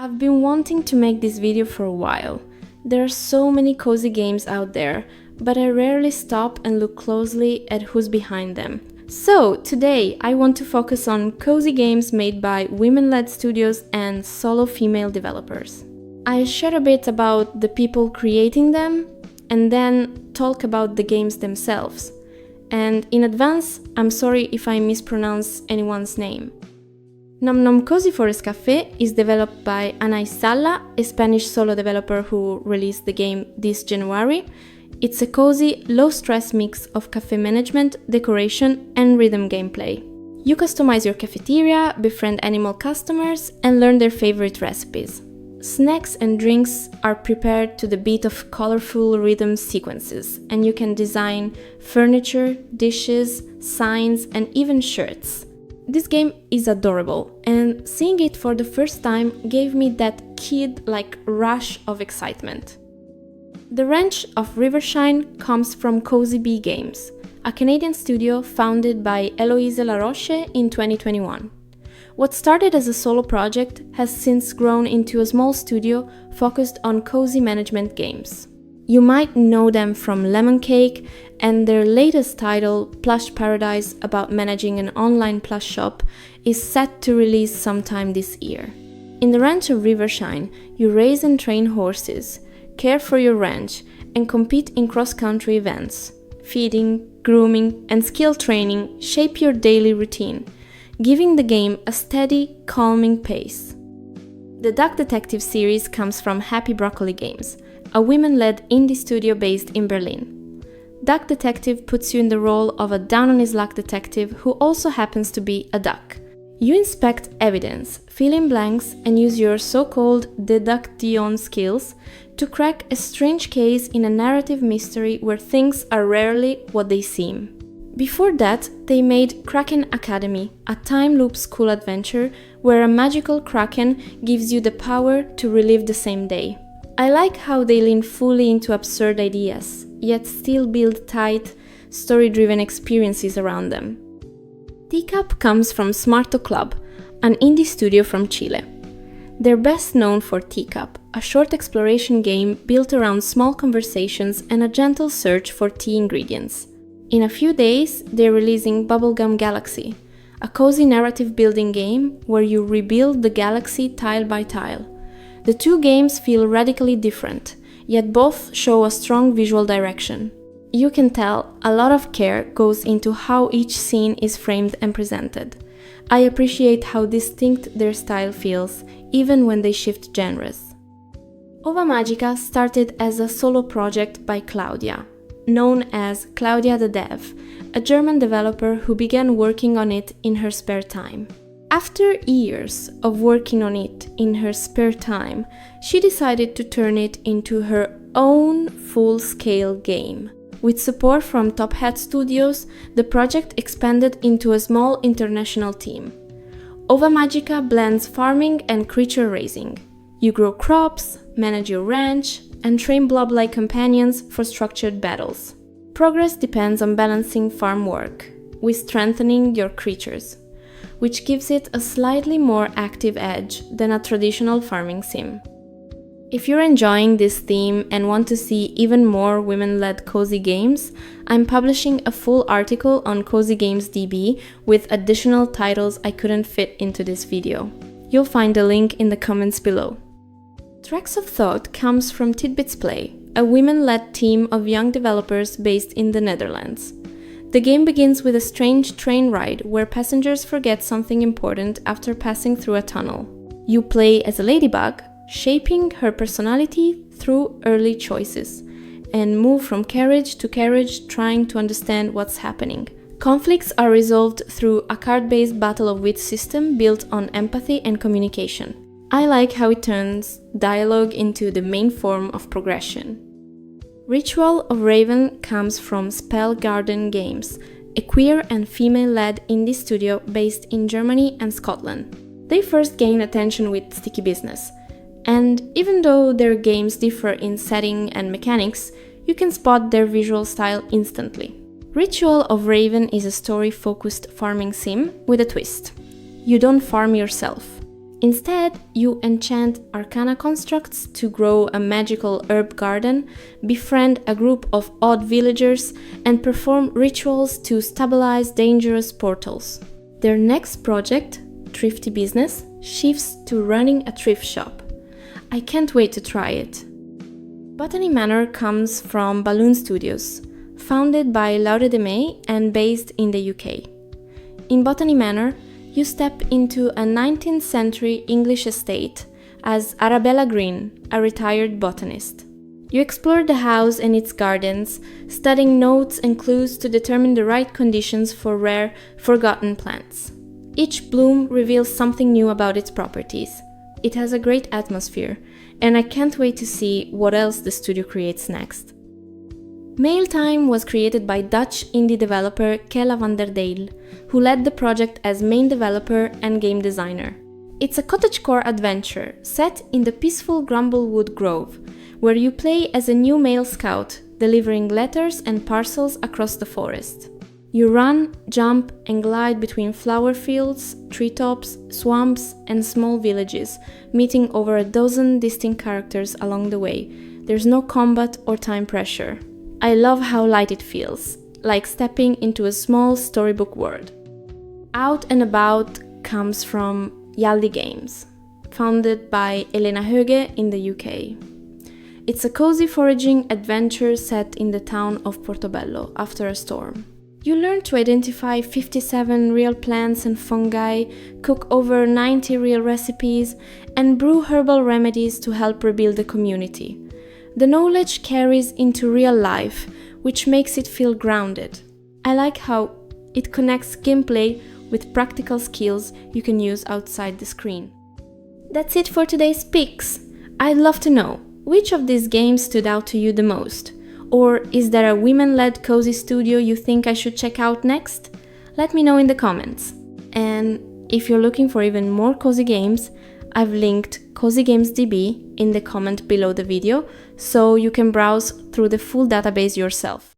I've been wanting to make this video for a while. There are so many cozy games out there, but I rarely stop and look closely at who's behind them. So today I want to focus on cozy games made by women-led studios and solo female developers. I'll share a bit about the people creating them and then talk about the games themselves. And in advance, I'm sorry if I mispronounce anyone's name. Nom Nom Cozy Forest Café is developed by Anais Sala, a Spanish solo developer who released the game this January. It's a cozy, low-stress mix of cafe management, decoration, and rhythm gameplay. You customize your cafeteria, befriend animal customers, and learn their favorite recipes. Snacks and drinks are prepared to the beat of colorful rhythm sequences, and you can design furniture, dishes, signs, and even shirts. This game is adorable, and seeing it for the first time gave me that kid-like rush of excitement. The wrench of Rivershine comes from Cozy Bee Games, a Canadian studio founded by Eloise Laroche in 2021. What started as a solo project has since grown into a small studio focused on cozy management games. You might know them from Lemon Cake, and their latest title, Plush Paradise, about managing an online plush shop, is set to release sometime this year. In the ranch of Rivershine, you raise and train horses, care for your ranch, and compete in cross-country events. Feeding, grooming, and skill training shape your daily routine, giving the game a steady, calming pace. The Duck Detective series comes from Happy Broccoli Games, a women-led indie studio based in Berlin. Duck Detective puts you in the role of a down-on-his-luck detective who also happens to be a duck. You inspect evidence, fill in blanks, and use your so-called deduction skills to crack a strange case in a narrative mystery where things are rarely what they seem. Before that, they made Kraken Academy, a time-loop school adventure where a magical kraken gives you the power to relive the same day. I like how they lean fully into absurd ideas, yet still build tight, story-driven experiences around them. Teacup comes from Smarto Club, an indie studio from Chile. They're best known for Teacup, a short exploration game built around small conversations and a gentle search for tea ingredients. In a few days, they're releasing Bubblegum Galaxy, a cozy narrative building game where you rebuild the galaxy tile by tile. The two games feel radically different, yet both show a strong visual direction. You can tell a lot of care goes into how each scene is framed and presented. I appreciate how distinct their style feels, even when they shift genres. Ova Magica started as a solo project by Claudia, known as Claudia the Dev, a German developer who began working on it in her spare time. After years of working on it in her spare time, she decided to turn it into her own full-scale game. With support from Top Hat Studios, the project expanded into a small international team. Ova Magica blends farming and creature raising. You grow crops, manage your ranch, and train blob-like companions for structured battles. Progress depends on balancing farm work with strengthening your creatures, which gives it a slightly more active edge than a traditional farming sim. If you're enjoying this theme and want to see even more women-led cozy games, I'm publishing a full article on cozygamesdb with additional titles I couldn't fit into this video. You'll find a link in the comments below. Tracks of Thought comes from Tidbits Play, a women-led team of young developers based in the Netherlands. The game begins with a strange train ride where passengers forget something important after passing through a tunnel. You play as a ladybug, shaping her personality through early choices, and move from carriage to carriage trying to understand what's happening. Conflicts are resolved through a card-based battle of wits system built on empathy and communication. I like how it turns dialogue into the main form of progression. Ritual of Raven comes from Spell Garden Games, a queer and female-led indie studio based in Germany and Scotland. They first gained attention with Sticky Business, and even though their games differ in setting and mechanics, you can spot their visual style instantly. Ritual of Raven is a story-focused farming sim with a twist. You don't farm yourself. Instead, you enchant arcana constructs to grow a magical herb garden, befriend a group of odd villagers, and perform rituals to stabilize dangerous portals. Their next project, Thrifty Business, shifts to running a thrift shop. I can't wait to try it. Botany Manor comes from Balloon Studios, founded by Laura de May and based in the UK. In Botany Manor, you step into a 19th century English estate as Arabella Green, a retired botanist. You explore the house and its gardens, studying notes and clues to determine the right conditions for rare, forgotten plants. Each bloom reveals something new about its properties. It has a great atmosphere, and I can't wait to see what else the studio creates next. Mail Time was created by Dutch indie developer Kella van der Dale, who led the project as main developer and game designer. It's a cottagecore adventure set in the peaceful Grumblewood Grove, where you play as a new male scout, delivering letters and parcels across the forest. You run, jump, and glide between flower fields, treetops, swamps, and small villages, meeting over a dozen distinct characters along the way. There's no combat or time pressure. I love how light it feels, like stepping into a small storybook world. Out and About comes from Yaldi Games, founded by Elena Höge in the UK. It's a cozy foraging adventure set in the town of Portobello after a storm. You learn to identify 57 real plants and fungi, cook over 90 real recipes, and brew herbal remedies to help rebuild the community. The knowledge carries into real life, which makes it feel grounded. I like how it connects gameplay with practical skills you can use outside the screen. That's it for today's picks. I'd love to know, which of these games stood out to you the most? Or is there a women-led cozy studio you think I should check out next? Let me know in the comments. And if you're looking for even more cozy games, I've linked cozygamesdb in the comment below the video, so you can browse through the full database yourself.